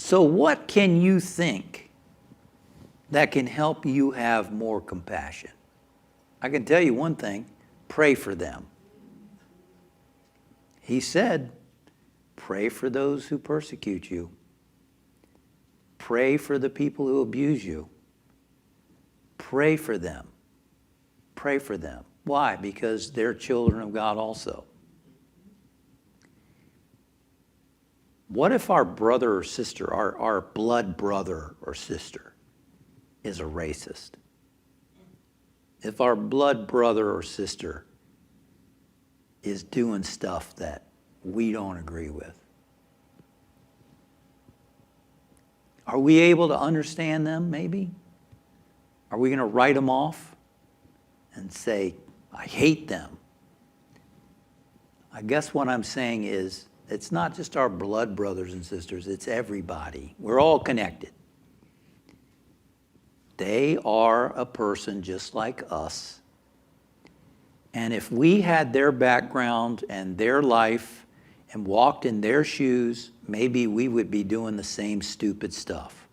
So what can you think that can help you have more compassion? I can tell you one thing, pray for them. He said, pray for those who persecute you. Pray for the people who abuse you. Pray for them. Pray for them. Why? Because they're children of God also. What if our brother or sister, our blood brother or sister, is a racist? If our blood brother or sister is doing stuff that we don't agree with, are we able to understand them, maybe? Are we going to write them off and say, I hate them? I guess what I'm saying is, it's not just our blood brothers and sisters, it's everybody. We're all connected. They are a person just like us. And if we had their background and their life and walked in their shoes, maybe we would be doing the same stupid stuff.